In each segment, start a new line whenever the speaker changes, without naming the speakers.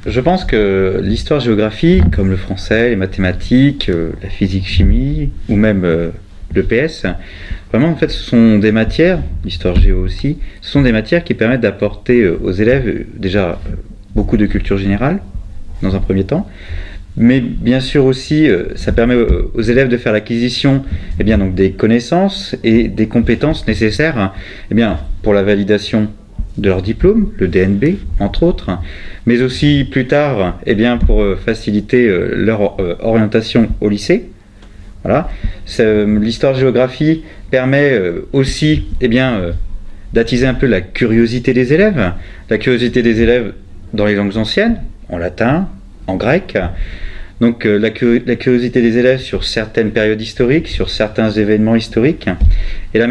je pense que l'histoire-géographie, comme le français, les mathématiques, la physique-chimie, ou même le PS, vraiment en fait ce sont des matières, l'histoire-géo aussi, ce sont des matières qui permettent d'apporter aux élèves déjà beaucoup de culture générale, dans un premier temps, mais bien sûr aussi ça permet aux élèves de faire l'acquisition donc des connaissances et des compétences nécessaires pour la validation de leur diplôme, le DNB entre autres, mais aussi plus tard pour faciliter leur orientation au lycée. Voilà. L'histoire-géographie permet aussi d'attiser un peu la curiosité des élèves dans les langues anciennes, en latin, en grec. Donc la curiosité des élèves sur certaines périodes historiques, sur certains événements historiques, et la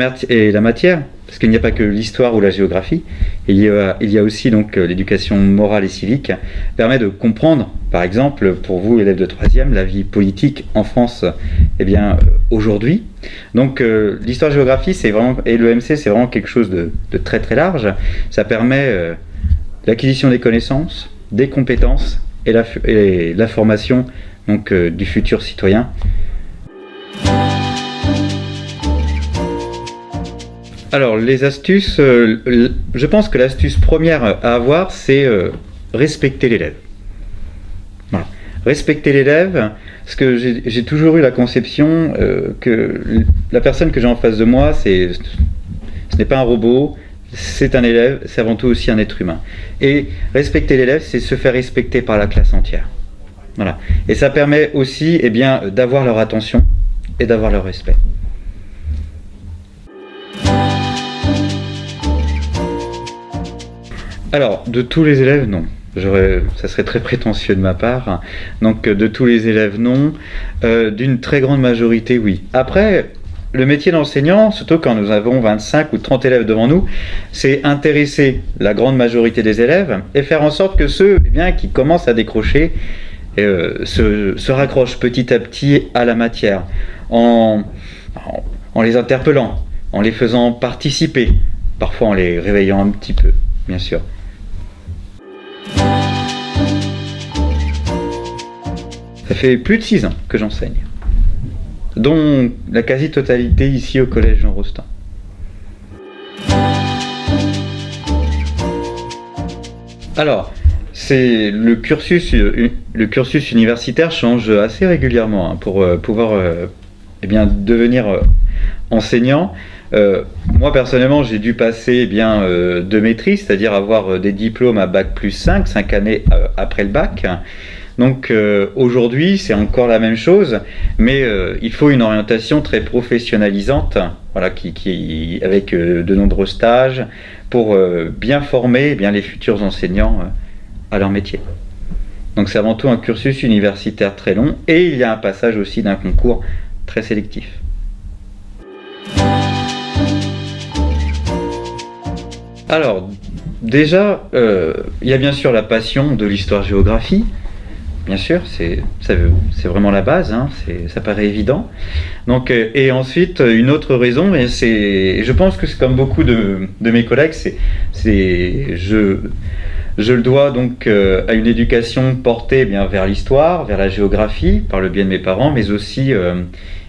matière, parce qu'il n'y a pas que l'histoire ou la géographie, il y a aussi donc l'éducation morale et civique, permet de comprendre, par exemple, pour vous, élèves de 3e, la vie politique en France aujourd'hui. Donc l'histoire-géographie et le MC, c'est vraiment quelque chose de très très large. Ça permet l'acquisition des connaissances, des compétences, et la formation du futur citoyen. Alors les astuces, je pense que l'astuce première à avoir, c'est respecter l'élève. Voilà. Respecter l'élève, parce que j'ai toujours eu la conception que la personne que j'ai en face de moi, ce n'est pas un robot, c'est un élève, c'est avant tout aussi un être humain. Et respecter l'élève, c'est se faire respecter par la classe entière. Voilà. Et ça permet aussi d'avoir leur attention et d'avoir leur respect. Alors, de tous les élèves, non. Ça serait très prétentieux de ma part. Donc, de tous les élèves, non. D'une très grande majorité, oui. Après, le métier d'enseignant, surtout quand nous avons 25 ou 30 élèves devant nous, c'est intéresser la grande majorité des élèves et faire en sorte que ceux qui commencent à décrocher se raccrochent petit à petit à la matière, en les interpellant, en les faisant participer, parfois en les réveillant un petit peu, bien sûr. Ça fait plus de 6 ans que j'enseigne, dont la quasi-totalité ici au collège Jean Rostand. Alors, le cursus universitaire change assez régulièrement pour pouvoir devenir enseignant. Moi personnellement, j'ai dû passer 2 maîtrises, c'est-à-dire avoir des diplômes à bac plus 5 années après le bac. Donc aujourd'hui, c'est encore la même chose, mais il faut une orientation très professionnalisante, voilà, avec de nombreux stages pour bien former les futurs enseignants à leur métier. Donc c'est avant tout un cursus universitaire très long, et il y a un passage aussi d'un concours très sélectif. Alors, déjà, il y a bien sûr la passion de l'histoire-géographie. Bien sûr, c'est vraiment la base, ça paraît évident. Donc, et ensuite, une autre raison, je pense que c'est comme beaucoup de mes collègues, je le dois donc à une éducation portée vers l'histoire, vers la géographie, par le biais de mes parents, mais aussi,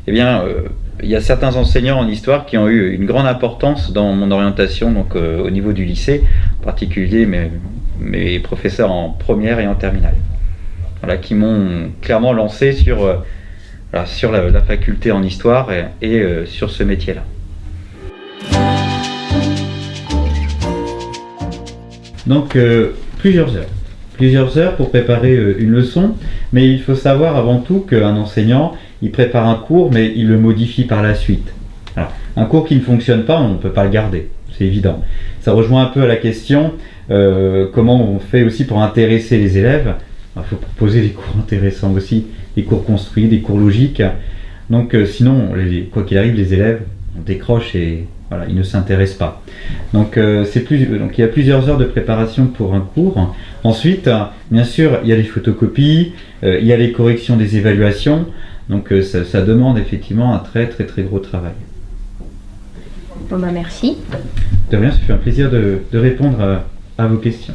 il y a certains enseignants en histoire qui ont eu une grande importance dans mon orientation, donc au niveau du lycée, en particulier mes professeurs en première et en terminale. Voilà, qui m'ont clairement lancé sur la faculté en histoire et sur ce métier-là. Donc plusieurs heures pour préparer une leçon, mais il faut savoir avant tout qu'un enseignant, il prépare un cours, mais il le modifie par la suite. Alors, un cours qui ne fonctionne pas, on ne peut pas le garder, c'est évident. Ça rejoint un peu à la question comment on fait aussi pour intéresser les élèves. Il faut proposer des cours intéressants aussi, des cours construits, des cours logiques. Donc sinon, quoi qu'il arrive, les élèves décrochent et voilà, ils ne s'intéressent pas. Donc, donc il y a plusieurs heures de préparation pour un cours. Ensuite, bien sûr, il y a les photocopies, il y a les corrections des évaluations. Donc ça demande effectivement un très très très gros travail.
Bon merci.
De rien, ça fait un plaisir de répondre à vos questions.